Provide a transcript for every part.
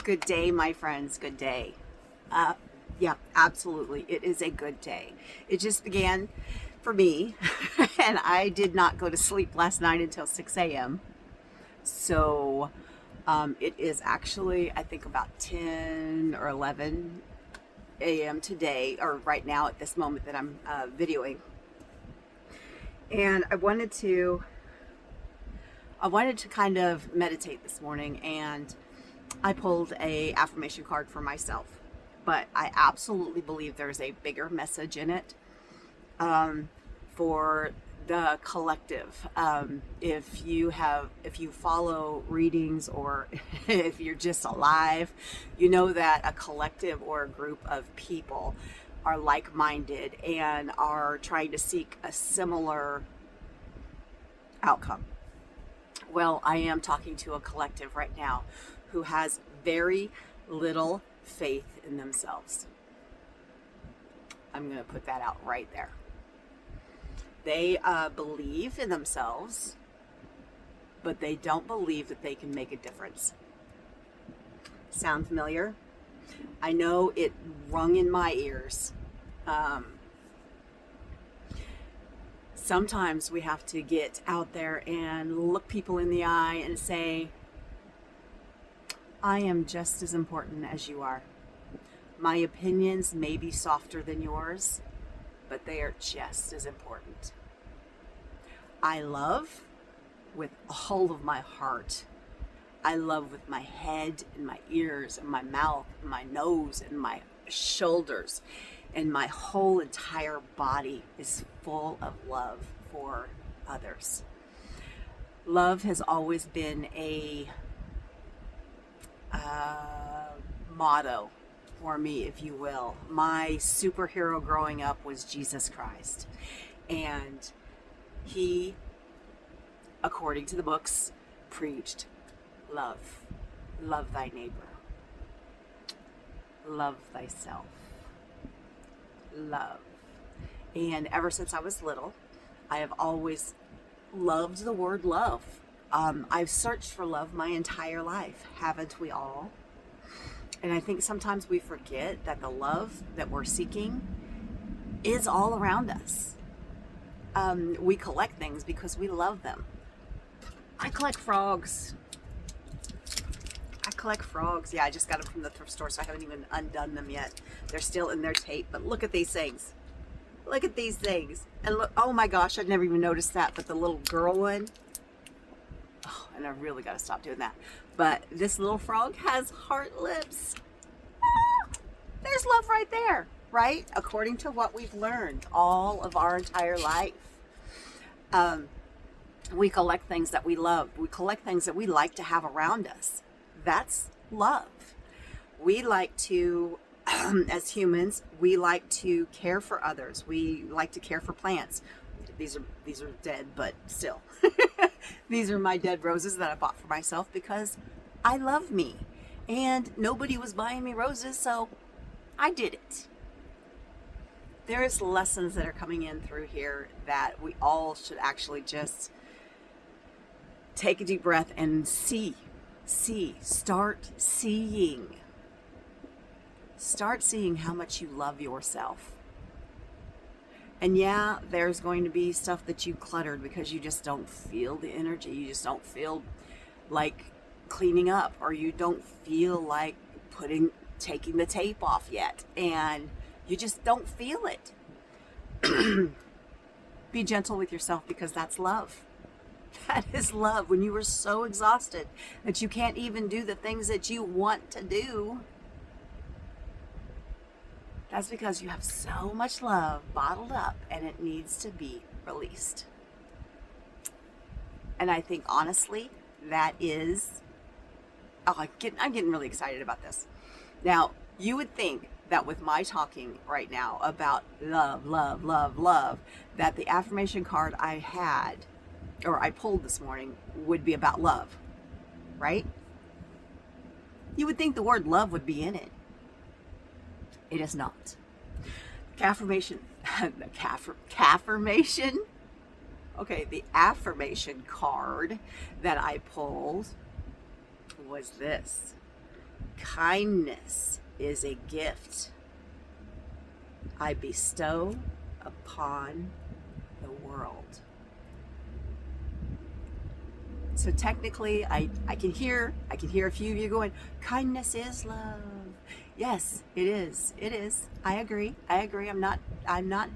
Good day, my friends. Good day. Yeah, absolutely. It is a good day. It just began for me, and I did not go to sleep last night until 6 a.m. So it is actually, I think, about 10 or 11 a.m. today, or right now at this moment that I'm videoing. And I wanted to kind of meditate this morning, and I pulled a affirmation card for myself, but I absolutely believe there's a bigger message in it for the collective. If you follow readings, or if you're just alive, you know that a collective or a group of people are like-minded and are trying to seek a similar outcome. Well, I am talking to a collective right now who has very little faith in themselves. I'm going to put that out right there. They believe in themselves, but they don't believe that they can make a difference. Sound familiar? I know it rung in my ears. Sometimes we have to get out there and look people in the eye and say, I am just as important as you are. My opinions may be softer than yours, but they are just as important. I love with all of my heart. I love with my head and my ears and my mouth and my nose and my shoulders, and my whole entire body is full of love for others. Love has always been a motto for me, if you will. My superhero growing up was Jesus Christ, and he, according to the books, preached love. Love thy neighbor. Love thyself. Love. And ever since I was little, I have always loved the word love. I've searched for love my entire life, haven't we all? And I think sometimes we forget that the love that we're seeking is all around us. We collect things because we love them. I collect frogs. Yeah, I just got them from the thrift store, so I haven't even undone them yet. They're still in their tape, but look at these things. Look at these things. And look, oh my gosh, I'd never even noticed that, but the little girl one, oh, and I really got to stop doing that. But this little frog has heart lips. Ah, there's love right there, right? According to what we've learned all of our entire life. We collect things that we love. We collect things that we like to have around us. That's love. We like to, as humans, we like to care for others. We like to care for plants. These are dead, but still. These are my dead roses that I bought for myself because I love me. And nobody was buying me roses, so I did it. There's lessons that are coming in through here that we all should actually just take a deep breath and start seeing how much you love yourself. And yeah, there's going to be stuff that you cluttered because you just don't feel the energy. You just don't feel like cleaning up, or you don't feel like taking the tape off yet, and you just don't feel it. Be gentle with yourself, because that's love. That is love. When you are so exhausted that you can't even do the things that you want to do, that's because you have so much love bottled up and it needs to be released. And I think, honestly, that is, I'm getting really excited about this. Now, you would think that with my talking right now about love, love, love, love, that the affirmation card I pulled this morning would be about love, right? You would think the word love would be in it. It is not. The affirmation card that I pulled was this. Kindness is a gift I bestow upon the world. So technically, I can hear a few of you going, kindness is love. Yes, it is. It is. I agree. I'm not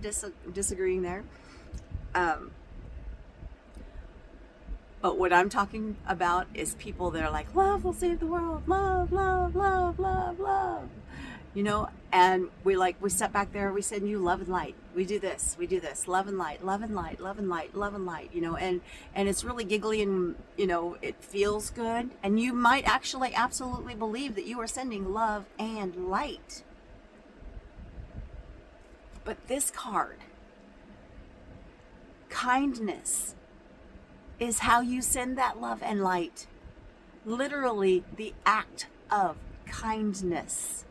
disagreeing there. But what I'm talking about is people that are like, love will save the world. Love, love, love, love, love. You know, and we sat back there, we said, you love and light. We do this, love and light, love and light, love and light, love and light, you know, and it's really giggly and, you know, it feels good. And you might actually absolutely believe that you are sending love and light. But this card, kindness, is how you send that love and light. Literally the act of kindness.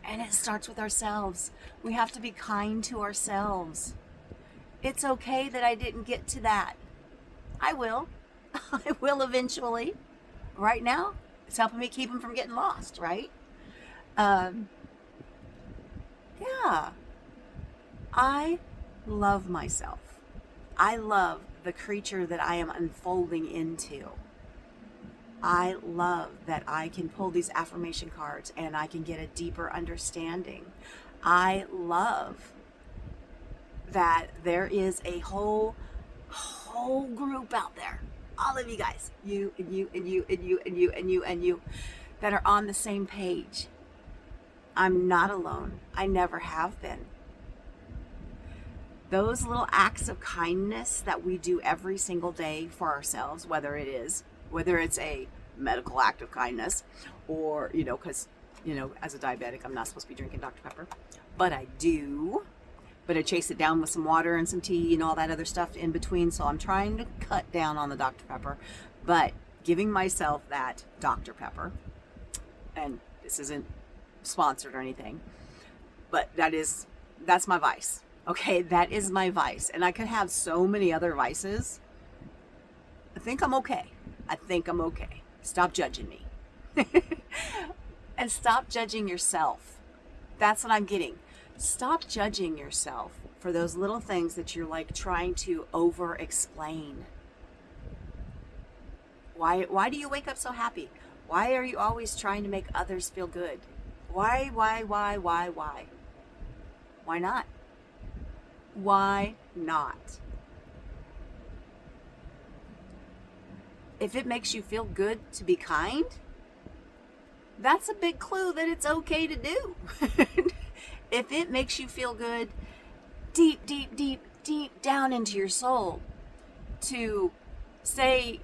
And it starts with ourselves. We have to be kind to ourselves. It's okay that I didn't get to that. I will. I will eventually. Right now, it's helping me keep them from getting lost, right? Yeah. I love myself. I love the creature that I am unfolding into. I love that I can pull these affirmation cards and I can get a deeper understanding. I love that there is a whole group out there. All of you guys, you and you and you and you and you and you and you, that are on the same page. I'm not alone. I never have been. Those little acts of kindness that we do every single day for ourselves, whether it's a medical act of kindness, or, you know, because, you know, as a diabetic, I'm not supposed to be drinking Dr. Pepper, but I do. But I chase it down with some water and some tea and all that other stuff in between. So I'm trying to cut down on the Dr. Pepper, but giving myself that Dr. Pepper, and this isn't sponsored or anything, but that's my vice. Okay, that is my vice. And I could have so many other vices. I think I'm okay. Stop judging me. And stop judging yourself. That's what I'm getting. Stop judging yourself for those little things that you're like trying to over explain. Why do you wake up so happy? Why are you always trying to make others feel good? Why? Why not? Why not? If it makes you feel good to be kind, that's a big clue that it's okay to do. If it makes you feel good deep, deep, deep, deep down into your soul to say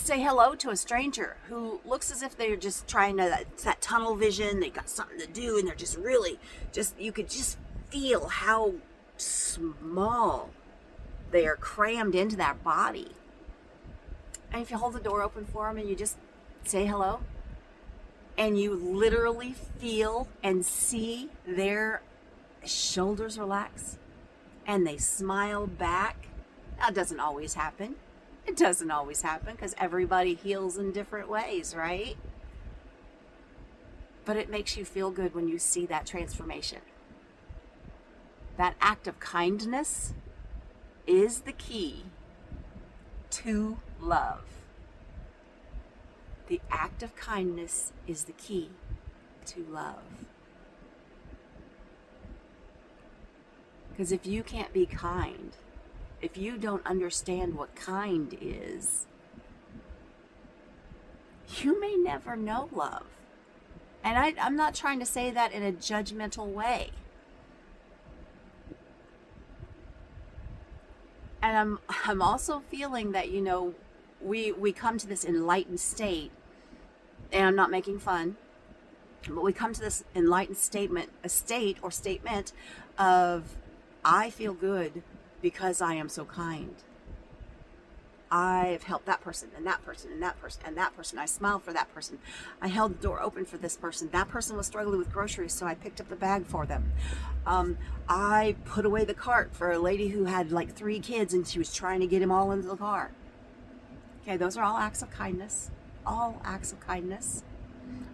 hello to a stranger who looks as if they're just trying to, it's that tunnel vision, they got something to do and they're just really, you could just feel how small they are crammed into that body. And if you hold the door open for them and you just say hello, and you literally feel and see their shoulders relax and they smile back. That doesn't always happen. It doesn't always happen because everybody heals in different ways, right? But it makes you feel good when you see that transformation. That act of kindness is the key to love. The act of kindness is the key to love. Because if you can't be kind, if you don't understand what kind is, you may never know love. And I'm not trying to say that in a judgmental way. And I'm also feeling that, you know, we come to this enlightened state, and I'm not making fun, but we come to this enlightened statement of, I feel good because I am so kind. I've helped that person and that person and that person and that person. I smiled for that person. I held the door open for this person. That person was struggling with groceries, so I picked up the bag for them. I put away the cart for a lady who had like 3 kids and she was trying to get them all into the car. Okay, those are all acts of kindness. All acts of kindness.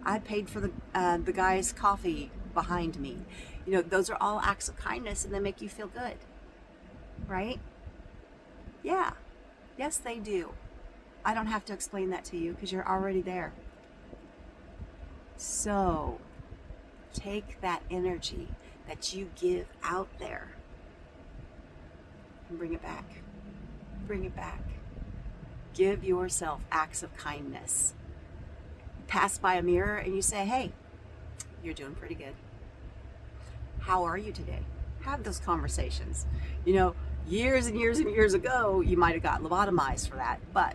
I paid for the guy's coffee behind me. You know, those are all acts of kindness, and they make you feel good, right? Yeah. Yes, they do. I don't have to explain that to you because you're already there. So take that energy that you give out there and bring it back. Bring it back. Give yourself acts of kindness. Pass by a mirror and you say, hey, you're doing pretty good. How are you today? Have those conversations. You know, years and years and years ago, you might have got lobotomized for that, but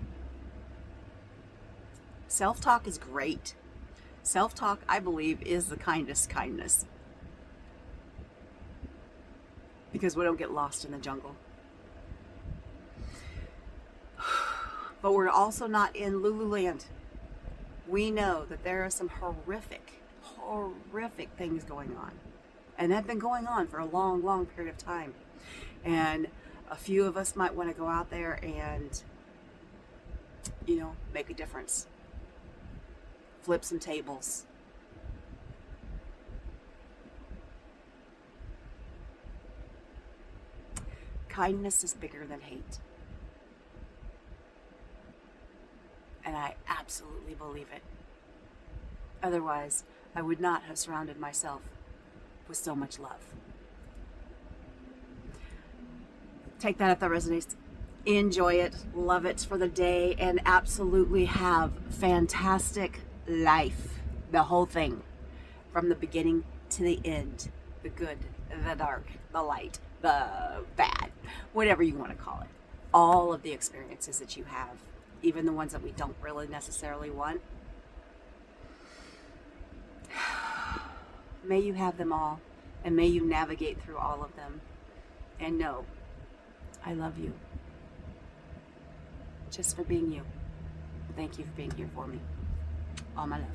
self-talk is great. Self-talk, I believe, is the kindest kindness. Because we don't get lost in the jungle. But we're also not in Lululand. We know that there are some horrific things going on. And have been going on for a long, long period of time. And a few of us might want to go out there and, you know, make a difference. Flip some tables. Kindness is bigger than hate. And I absolutely believe it. Otherwise, I would not have surrounded myself with so much love. Take that if that resonates. Enjoy it, love it for the day, and absolutely have fantastic life. The whole thing, from the beginning to the end. The good, the dark, the light, the bad, whatever you want to call it. All of the experiences that you have, even the ones that we don't really necessarily want. May you have them all, and may you navigate through all of them. And know, I love you. Just for being you. Thank you for being here for me. All my love.